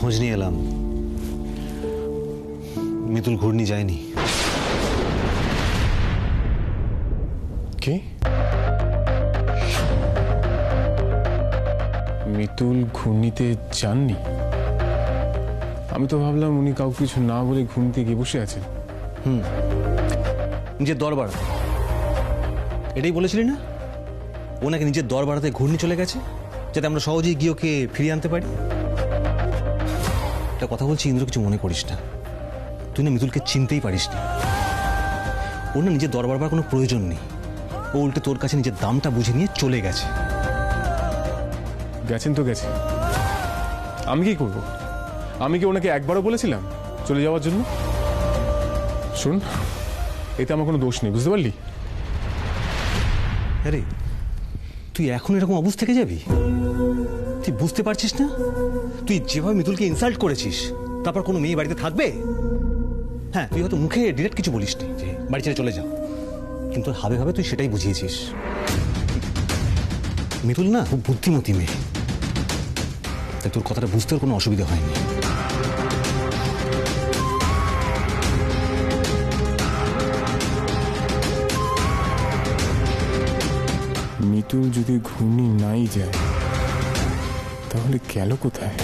খোঁজ নিয়ে এলাম, মিতুল ঘূর্ণি যায়নি। কি? মিতুল ঘূর্ণিতে যাননি? আমি তো ভাবলাম উনি কাউকে কিছু না বলে ঘূর্ণিতে গিয়ে বসে আছেন। নিজের দর বাড়াতে, এটাই বলেছিলি না? ও নাকি নিজের দর বাড়াতে ঘূর্ণি চলে গেছে, যাতে আমরা সহজেই গিয়ে ওকে ফিরিয়ে আনতে পারি। একটা কথা বলছি ইন্দ্র, কিছু মনে করিস না। তুই না মিতুলকে চিনতেই পারিস না। ওর না নিজের দর বাড়াবার কোনো প্রয়োজন নেই। ও উল্টে তোর কাছে নিজের দামটা বুঝে নিয়ে চলে গেছে। গেছেন তো গেছে, আমি কি করব? আমি কি ওনাকে একবারও বলেছিলাম চলে যাওয়ার জন্য? শুন, এতে আমার কোনো দোষ নেই, বুঝতে পারলি? আরে তুই এখন এরকম অবস্থা থেকে যাবি? তুই বুঝতে পারছিস না? তুই যেভাবে মিতুলকে ইনসাল্ট করেছিস, তারপর কোনো মেয়ে বাড়িতে থাকবে? হ্যাঁ, তুই হয়তো মুখে ডিরেক্ট কিছু বলিসনি যে বাড়ি ছেড়ে চলে যাও, কিন্তু হাবে ভাবে তুই সেটাই বুঝিয়েছিস। মিতুল না খুব বুদ্ধিমতী মেয়ে, তাই তোর কথাটা বুঝতেও কোনো অসুবিধা হয়নি। মিতুল যদি ঘূর্ণি নাই যায় তাহলে গেল কোথায়?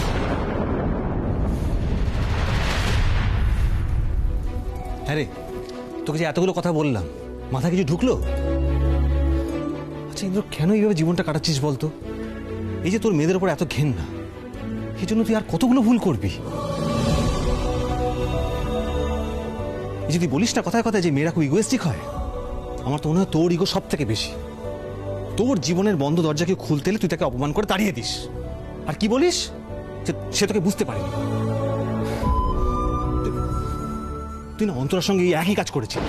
হ্যাঁ রে, তোকে যে এতগুলো কথা বললাম, মাথা কিছু ঢুকলো? আচ্ছা ইন্দ্র, কেন এইভাবে জীবনটা কাটাচ্ছিস বলতো? এই যে তোর মেয়েদের উপর এত ঘেন্না, এই জন্য তুই আর কতগুলো ভুল করবি? যদি বলিস না কথায় কথায় যে মেয়েরা খুব ইগোয়েস্টিক হয়, আমার তো মনে হয় তোর ইগো সব থেকে বেশি। তোর জীবনের বন্ধ দরজাকে খুলতে এলে তুই তাকে অপমান করে তাড়িয়ে দিস, আর কি বলিস সে তোকে বুঝতে পারেনি। তুই না অন্তরার সঙ্গে এই একই কাজ করেছিস।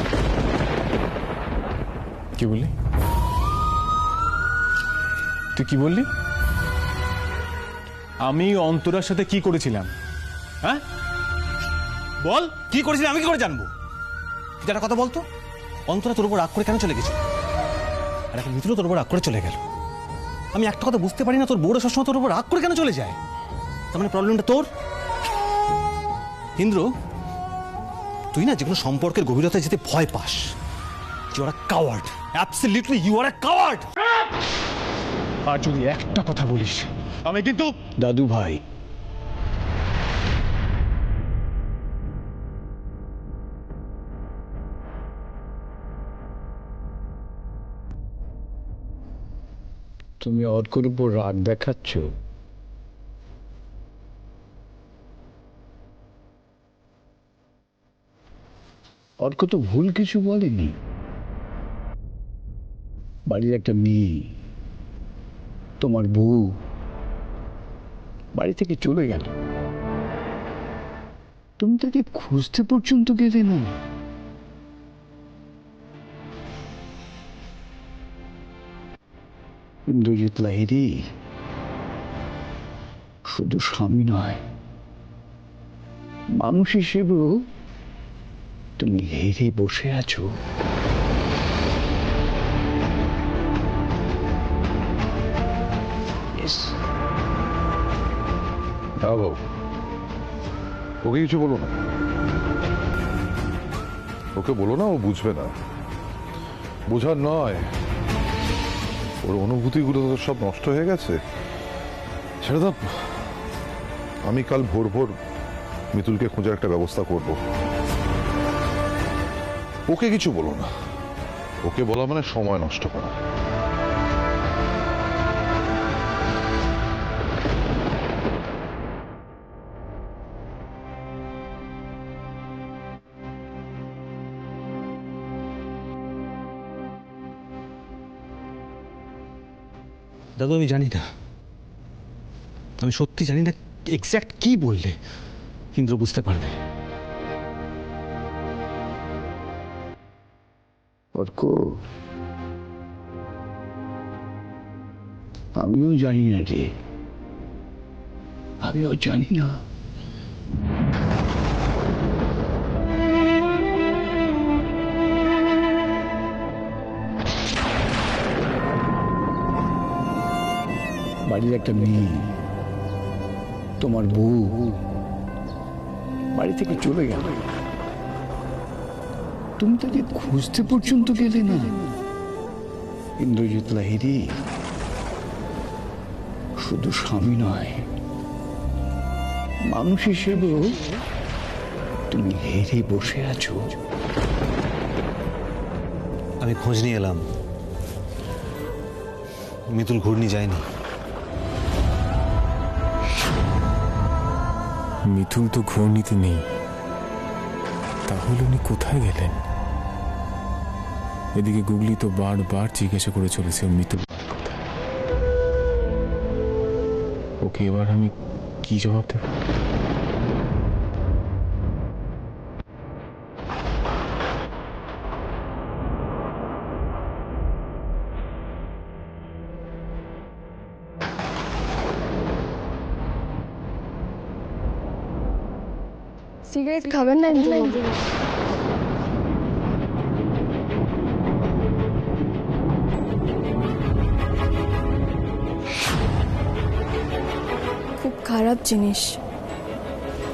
কি বললি তুই? কি বললি? আমি অন্তরার সাথে কি করেছিলাম? হ্যাঁ বল, কি করেছিলি আমি কি করে জানবো? যারা কথা বলতো, অন্তরা তোর উপর রাগ করে কেন চলে গেছিল, আর এখন মিতুলও তোর উপর রাগ করে চলে গেল। আমি একটা কথা বুঝতে পারি না, তোর বউরা সবসময় তোর উপর রাগ করে কেন চলে যায়? তার মানে প্রবলেমটা তোর। ইন্দ্র, তুই না যে কোনো সম্পর্কের গভীরতায় যেতে ভয় পাস। You are a coward, absolutely you are a coward. আর যদি একটা কথা বলিস আমি কিন্তু... দাদু ভাই, তুমি অর্কর উপর রাগ দেখাচ্ছ? অর্ক তো ভুল কিছু বলেনি। বাড়ির একটা মেয়ে, তোমার বউ, বাড়ি থেকে চলে গেল, তুমি তাকে খুঁজতে পর্যন্ত গেলে না। ইন্দ্রজিৎ লাহিড়ী শুধু স্বামী নয়, মানুষ হিসেবেও তুমি হেরে বসে আছো। বাবু, ওকে কিছু বলো না, ওকে বলো না, ও বুঝবে না। বোঝার নয়, ওর অনুভূতিগুলো তো সব নষ্ট হয়ে গেছে। ছেড়ে দাও, আমি কাল ভোর ভোর মিতুলকে খোঁজার একটা ব্যবস্থা করব। ওকে কিছু বলো না, ওকে বলা মানে সময় নষ্ট করা। দাদু আমি জানি না, আমি সত্যি জানি না এক্স্যাক্ট কি বললে ইন্দ্র বুঝতে পারবে। অর্ক, আমিও জানি না রে, আমিও জানি না। বাড়ির একটা মেয়ে, তোমার বউ, বাড়ি থেকে চলে গেল। তুমি তাকে খুঁজতে পর্যন্ত গেলে না। ইন্দ্রজিৎ লাহিড়ী শুধু স্বামী নয়, মানুষ হিসেবেও তুমি হেরে বসে আছো। আমি খোঁজ নিয়ে এলাম, মিতুল ঘূর্ণি যায়নি। মিথুল তো ঘূর্ণিতে নেই, তাহলে উনি কোথায় গেলেন? এদিকে গুগলি তো বারবার জিজ্ঞাসা করে চলেছে মিতুল কোথায়। ওকে এবার আমি কি জবাব দেব? সিগারেট খাবেন না? খুব খারাপ জিনিস।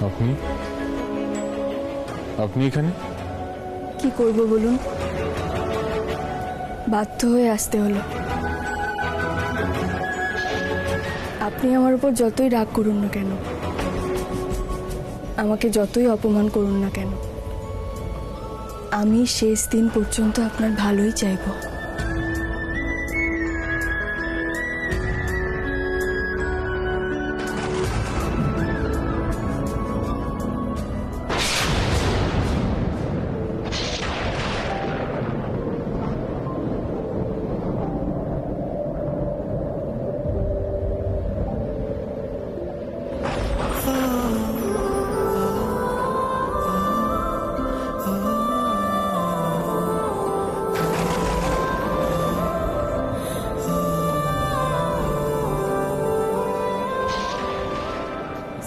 আপনি আপনি এখানে? কি করব বলুন, বাধ্য হয়ে আসতে হলো। আপনি আমার উপর যতই রাগ করুন না কেন, আমাকে যতই অপমান করুন না কেন, আমি শেষ দিন পর্যন্ত আপনার ভালোই চাইব।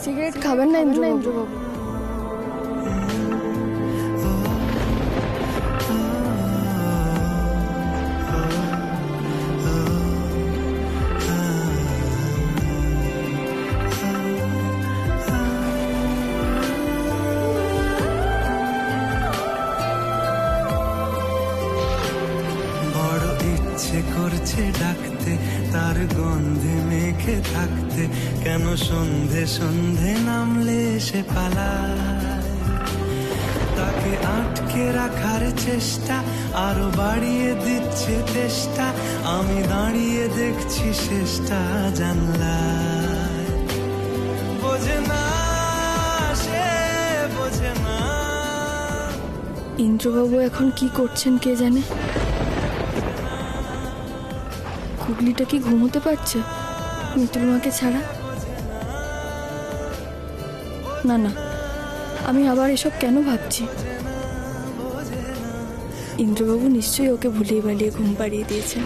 সিগারেট খাবেন না ইন্দ্রবাবু? বড় ইচ্ছে করছে ডাকতে, তার গন্ধে মেখে থাকতে, কেন সন্ধে সন্ধে নামলে সে পালায়। তাকে আটকে রাখার চেষ্টা আরো বাড়িয়ে দিচ্ছে চেষ্টা, আমি দাঁড়িয়ে দেখছি শেষটা জানলায়। বোঝে না সে, বোঝে না। ইন্দ্রবাবু এখন কি করছেন কে জানে। গুগলিটা কি ঘুমোতে পারছে মিতুল মাকে ছাড়া? না না, আমি আবার এসব কেন ভাবছি? ইন্দ্রবাবু নিশ্চয়ই ওকে ভুলিয়ে বালিয়ে ঘুম পাড়িয়ে দিয়েছেন।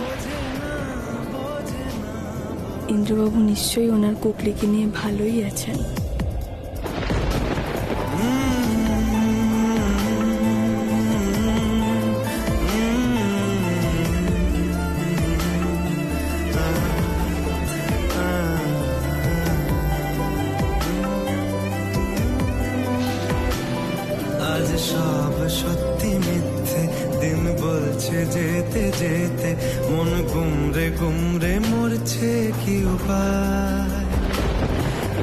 ইন্দ্রবাবু নিশ্চয়ই ওনার কুকলিকে নিয়ে ভালোই আছেন। আজ সব সত্যি মিথ্যে, দিন বলছে যেতে যেতে, মন গুমরে গুমরে মরছে কি উপায়।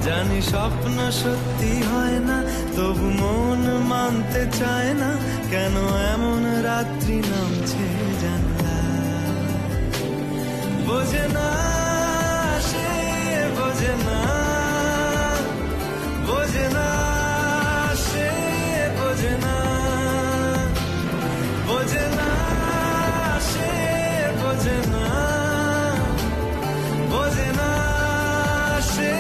জানি স্বপ্ন সত্যি হয় না, তবু মন মানতে চায় না, কেন এমন রাত্রি নামছে জানলায়। বোঝে না সে, বোঝে না, বোঝে না সে, বোঝে না, বোঝে না সে, বোঝে না, বোঝে না সে,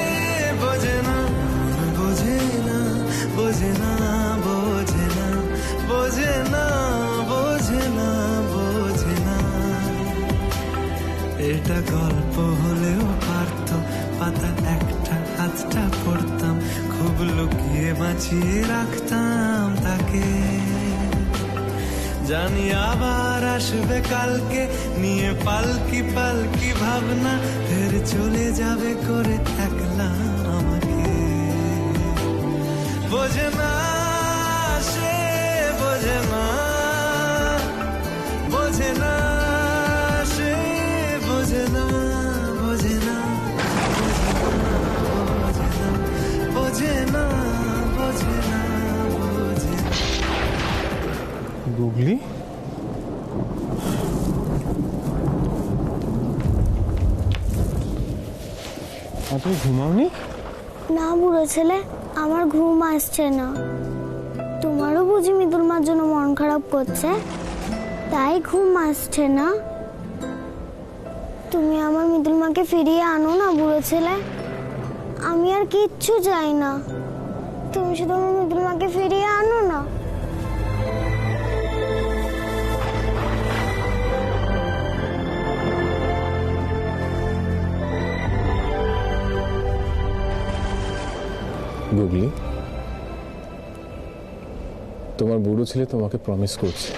বোঝে না, বোঝে না, বোঝে না, বোঝে না, বোঝে না, বোঝে না, বোঝে না। এটা গল্প হলেও পারত, পাতা একটা হাতটা পড়তাম, খুব লুকিয়ে বাঁচিয়ে রাখতাম তাকে। জানি আবার আসবে কালকে, নিয়ে পালকি পালকি ভাবনা, ফের চলে যাবে করে একলা আমাকে। বোঝে না না বোঝে না বোঝে না। গুগলি, আর তুমি ঘুমাওনি? না বুড়ো ছেলে, আমার ঘুম আসছে না। তোমারও বুঝি মিতুল মার জন্য মন খারাপ করছে, তাই ঘুম আসছে না? তুমি আমার মিতুল মাকে ফিরিয়ে আনো না বুড়ো ছেলে। আমি আর কিচ্ছু চাই না, তুমি শুধু আমার মিতুল মাকে ফিরিয়ে আনো না। গুগলি, তোমার বুড়ো ছেলে তোমাকে প্রমিস করছে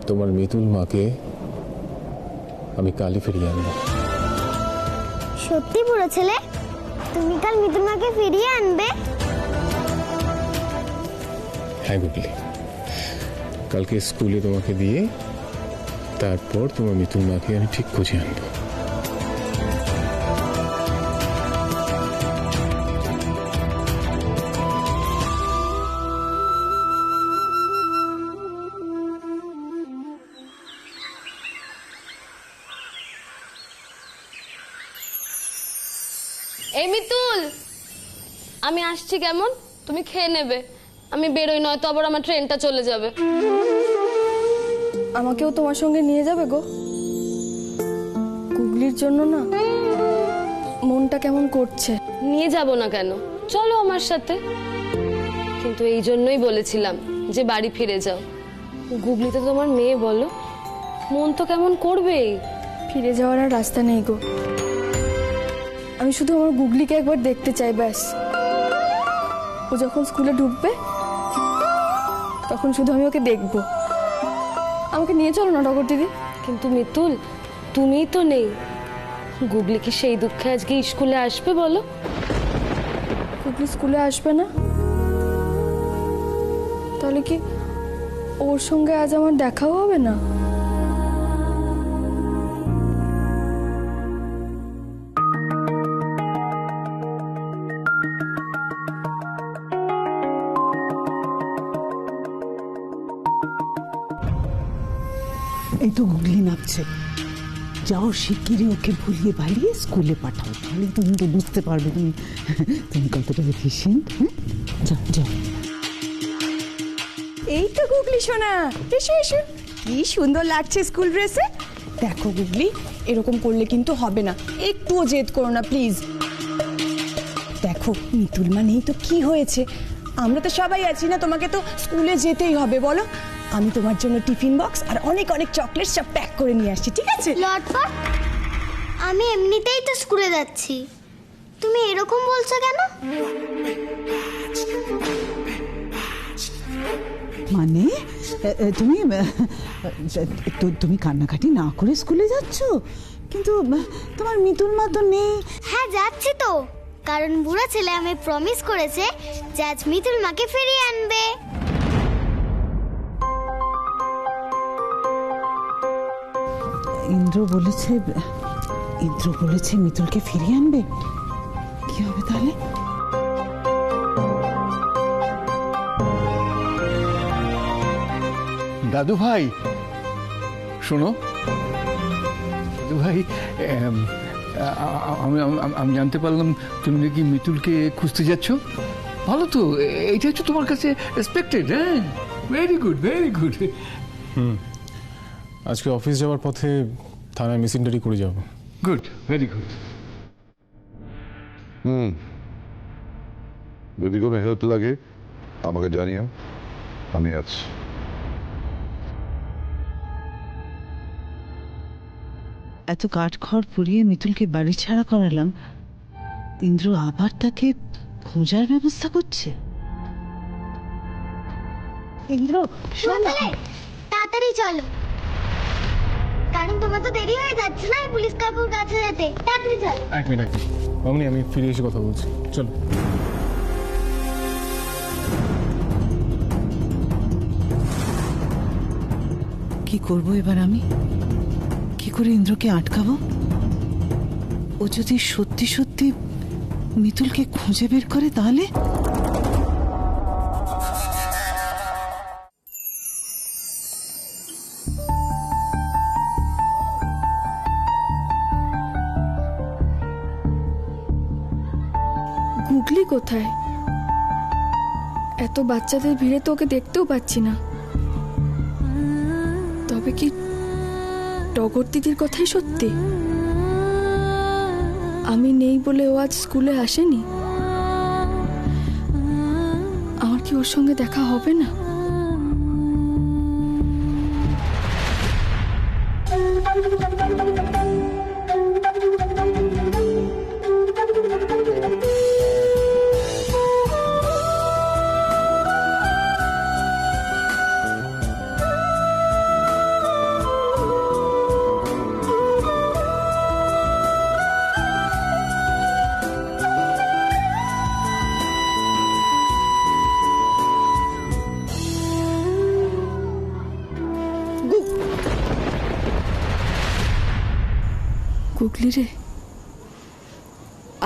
তোমার মিতুল মাকে আমি কালই ফিরিয়ে আনবো। সত্যি বুড়ো ছেলে, তুমি কাল মিতুল মাকে ফিরিয়ে আনবে? হ্যাঁ গুগলি, কালকে স্কুলে তোমাকে দিয়ে তারপর তোমার মিতুল মাকে আমি ঠিক খুঁজে আনবো। এই মিতুল, আমি আসছি কেমন, তুমি খেয়ে নেবে। আমি বেরোই, নয়তো আবার আমার ট্রেনটা চলে যাবে। আমাকেও তোমার সঙ্গে নিয়ে যাবে গো? গুগলির জন্য না মনটা কেমন করছে। নিয়ে যাব না কেন, চলো আমার সাথে। কিন্তু এই জন্যই বলেছিলাম যে বাড়ি ফিরে যাও। গুগলি তো তোমার মেয়ে, বলো, মন তো কেমন করবেই। ফিরে যাওয়ার আর রাস্তা নেই গো। আমি শুধু আমার গুগলিকে একবার দেখতে চাই, ব্যাস। ও যখন স্কুলে ঢুকবে তখন শুধু আমি ওকে দেখবো। আমাকে নিয়ে চলো না টগর দিদি। কিন্তু মিতুল, তুমিই তো নেই। গুগলি কি সেই দুঃখে আজকে স্কুলে আসবে বলো? গুগলি স্কুলে আসবে না? তাহলে কি ওর সঙ্গে আজ আমার দেখাও হবে না? এই তো গুগলি নামছে। যাও শিগগিরই ওকে ভুলিয়ে ভালিয়ে স্কুলে পাঠাও, তাহলে তুমি তো বুঝতে পারবে তুমি তুমি কতটা এফিশিয়েন্ট। যাও যাও। এই তো গুগলি সোনা, এসো এসো। কি সুন্দর লাগছে স্কুল ড্রেসে। দেখো গুগলি, এরকম করলে কিন্তু হবে না, একটুও জেদ করো না প্লিজ। দেখো মিতুল মা নেই তো কি হয়েছে, আমরা তো সবাই আছি না, তোমাকে তো স্কুলে যেতেই হবে বলো। আমি তোমার জন্য টিফিন বক্স আর অনেক অনেক চকলেট সব প্যাক করে নিয়ে আসছি, ঠিক আছে? লটপট, আমি এমনিতেই তো স্কুলে যাচ্ছি, তুমি এরকম বলছো কেন? মানে তুমি তুমি কান্নাকাটি না করে স্কুলে যাচ্ছ, কিন্তু তোমার মিতুল মা তো নেই। হ্যাঁ যাচ্ছি তো, কারণ বুড়ো ছেলে আমি প্রমিস করেছে যে আজ মিতুল মাকে ফিরিয়ে আনবে। ইন্দ্র বলেছে মিতুলকে ফিরিয়ে আনবে। কি হবে তাহলে? দাদু ভাই শোনো, দাদু ভাই, আমি জানতে পারলাম তুমি নাকি মিতুলকে খুঁজতে যাচ্ছ। ভালো তো, এইটা হচ্ছে তোমার কাছে এক্সপেক্টেড। হ্যাঁ, ভেরি গুড ভেরি গুড। আজকে অফিস যাওয়ার পথে থানায় মিসিং ডায়েরি করে যাব। Good, very good. যদি কোনো হেল্প লাগে আমাকে জানিও, আমি আছি। এত কাঠখড় পুড়িয়ে মিতুলকে বাড়ি ছাড়া করালাম, ইন্দ্র আবার তাকে খোঁজার ব্যবস্থা করছে। ইন্দ্র তাড়াতাড়ি চলো, কারণ তোমার তো দেরি হয়ে যাচ্ছে না পুলিশ কাকুর কাছে যেতে। তাড়াতাড়ি চলো। এক মিনিট, মামনি, আমি ফিরে এসে কথা বলছি, চলো। কি করবো এবার আমি? কি করে ইন্দ্রকে আটকাবো? ও যদি সত্যি সত্যি মিতুলকে খুঁজে বের করে তাহলে? গুগলি কোথায়? এত বাচ্চাদের ভিড়ে তো ওকে দেখতেও পাচ্ছি না। তবে কি টগর দিদির কথাই সত্যি? আমি নেই বলে ও আজ স্কুলে আসেনি? আমার কি ওর সঙ্গে দেখা হবে না? গুগলি রে,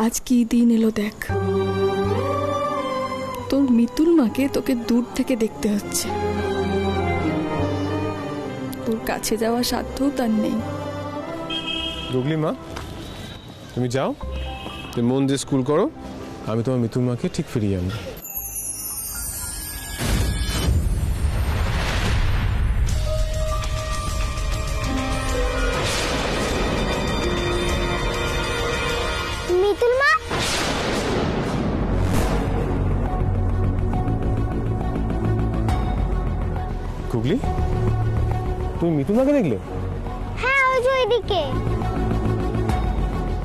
আজ কি দিন এলো দেখ। তোর মিতুল মাকে তোকে দূর থেকে দেখতে হচ্ছে। তোর কাছে যাওয়া সাধ্যও তার নেই। গুগলি মা, তুমি যাও, তুমি মন দিয়ে স্কুল করো, আমি তোমার মিতুল মাকে ঠিক ফিরিয়ে আনবো। মিতুল মা, গুগলি, তুমি মিতুল মাকে দেখলে? হ্যাঁ ওই যে ওইদিকে।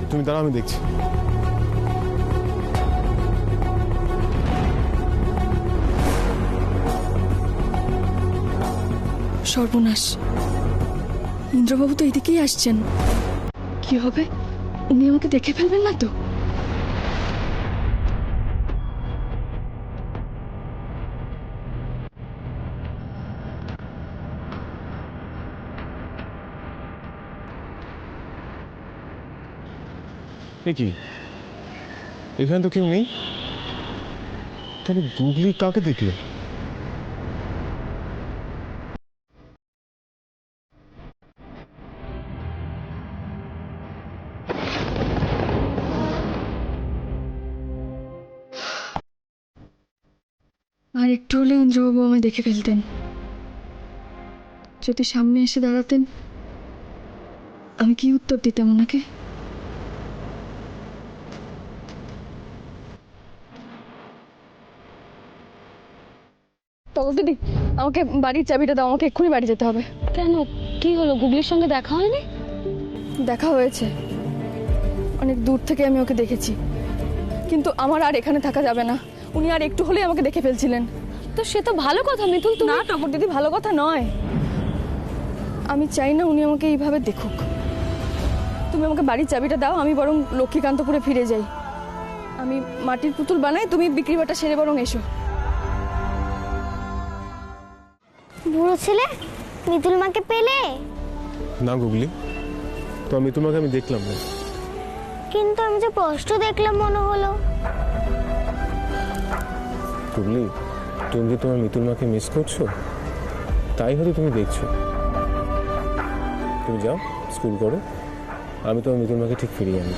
তুমি দাঁড়াও, আমি দেখছি। সর্বনাশ, ইন্দ্রবাবু তো এদিকেই আসছেন। কি হবে? উনি আমাকে দেখে ফেলবেন না তো? এ কি, এখানে তো কেউ নেই, তাহলে গুগলি কাকে দেখলে? আর একটু হলে ইন্দ্রবাবু আমায় দেখে ফেলতেন। যদি সামনে এসে দাঁড়াতেন, আমি কি উত্তর দিতাম ওনাকে? তখন দিদি, আমাকে বাড়ির চাবিটা দাও, আমাকে এক্ষুনি বাড়ি যেতে হবে। কেন, কি হলো? গুগলির সঙ্গে দেখা হয়নি? দেখা হয়েছে, অনেক দূর থেকে আমি ওকে দেখেছি, কিন্তু আমার আর এখানে থাকা যাবে না। উনি আর একটু হলেই আমাকে দেখে ফেলছিলেন। তো সে তো ভালো কথা মিতুল। তুমি না টগর দিদি, ভালো কথা নয়। আমি চাই না উনি আমাকে এইভাবে দেখুক। তুমি আমাকে বাড়ির চাবিটা দাও, আমি বরং লক্ষ্মীকান্তপুরে ফিরে যাই। আমি মাটির পুতুল বানাই, তুমি বিক্রি বাটা সেরে বরং এসো। বুড়ো ছেলে, মিতুল মাকে পেলে? না গুগলি, তো মিতুল মাকে আমি দেখলাম না। কিন্তু আমি যে স্পষ্ট দেখলাম মনে হলো। গুগলি, তুমি যে তোমার মিতুল মাকে মিস করছো, তাই হয়তো তুমি দেখছো। তুমি যাও, স্কুল করো, আমি তোমার মিতুল মাকে ঠিক ফিরিয়ে আনি।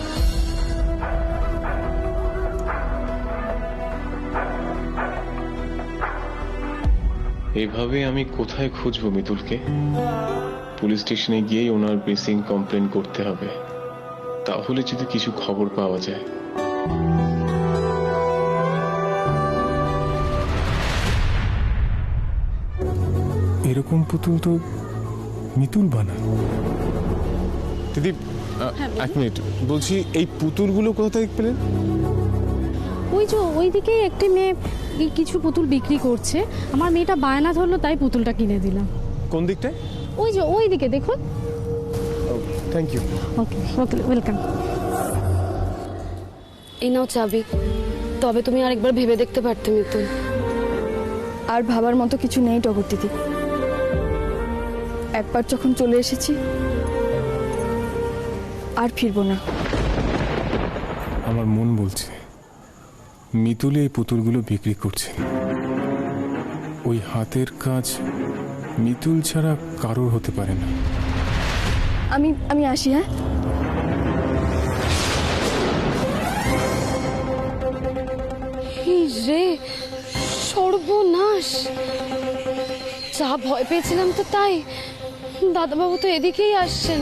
এভাবে আমি কোথায় খুঁজবো মিতুলকে? পুলিশ স্টেশনে গিয়েই ওনার মিসিং কমপ্লেন করতে হবে, তাহলে যদি কিছু খবর পাওয়া যায়। এরকম পুতুল তো মিতুল বানায়। দিদি, এক মিনিট, বলছি এই পুতুলগুলো কোথা থেকে পেলেন? ওই যে ওইদিকে একটি মেয়ে কিছু পুতুল বিক্রি করছে, আমার মেয়েটা বায়না ধরলো তাই পুতুলটা কিনে দিলাম। কোন দিকটায়? ওই যে ওইদিকে দেখুন। Thank you. Okay okay, welcome. এই নাও চাবি। তবে তুমি আরেকবার ভেবে দেখতে পারতে মিতুল। আর ভাবার মতো কিছু নেই টগর দিদি। একবার যখন চলে এসেছি আর ফিরবো না। আমার মন বলছে মিতুল এই পুতুলগুলো বিক্রি করছে। ওই হাতের কাজ মিতুল ছাড়া কারোর হতে পারে না। আমি আসি। হ্যাঁ, রে সর্বনাশ, যা ভয় পেয়েছিলাম তো তাই। দাদাবাবু তো এদিকেই আসছেন।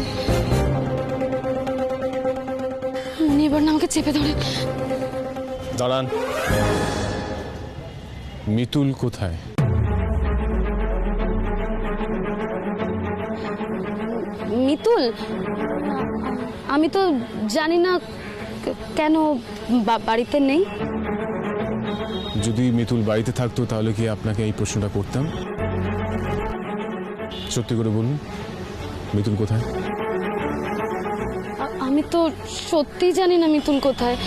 এবার না আমাকে চেপে ধরে। দাঁড়ান, মিতুল কোথায়? মিতুল, আমি তো জানি না কেন বাড়িতে নেই। যদি মিতুল বাড়িতে থাকতো তাহলে কি আপনাকে এই প্রশ্নটা করতাম? সত্যি করে বলুন, মিতুল কোথায়? আমি তো সত্যি জানি না মিতুল কোথায়।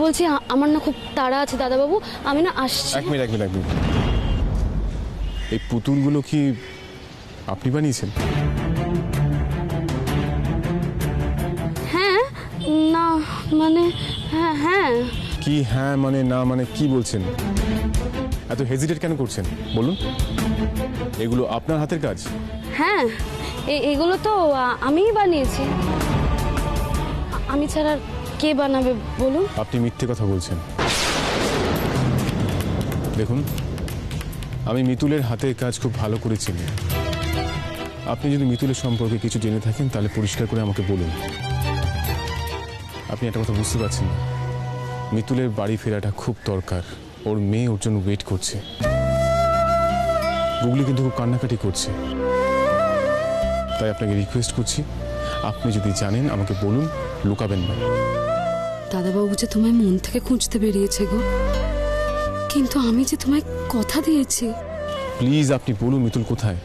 বলছি আমার না খুব তাড়া আছে দাদাবাবু, আমি না আসছি। এক মিনিট। এই পুতুলগুলো কি আপনি বানিয়েছেন? হ্যাঁ, না মানে হ্যাঁ। কি হ্যাঁ মানে না মানে কি বলছেন? এত হেজিটেট কেন করছেন বলুন। এগুলো আপনার হাতের কাজ? হ্যাঁ, এগুলো তো আমিই বানিয়েছি। আমি ছাড়া কে বানাবে বলুন? আপনি মিথ্যে কথা বলছেন। দেখুন, আমি মিতুলের হাতের কাজ খুব ভালো করে চিনি। আপনি যদি মিতুলের সম্পর্কে কিছু জেনে থাকেন তাহলে পরিষ্কার করে আমাকে বলুন। আপনি একটা কথা বুঝতে পারছেন না, মিতুলের বাড়ি ফেরাটা খুব দরকার। ওর মেয়ে ওর জন্য ওয়েট করছে। গুগলি কিন্তু খুব কান্নাকাটি করছে। তাই আপনাকে রিকোয়েস্ট করছি, আপনি যদি জানেন আমাকে বলুন, লুকাবেন না। দাদাবাবু যে তোমায় মন থেকে খুঁজতে বেরিয়েছে গো, কিন্তু আমি যে তোমায় কথা দিয়েছি। প্লিজ আপনি বলুন মিতুল কোথায়?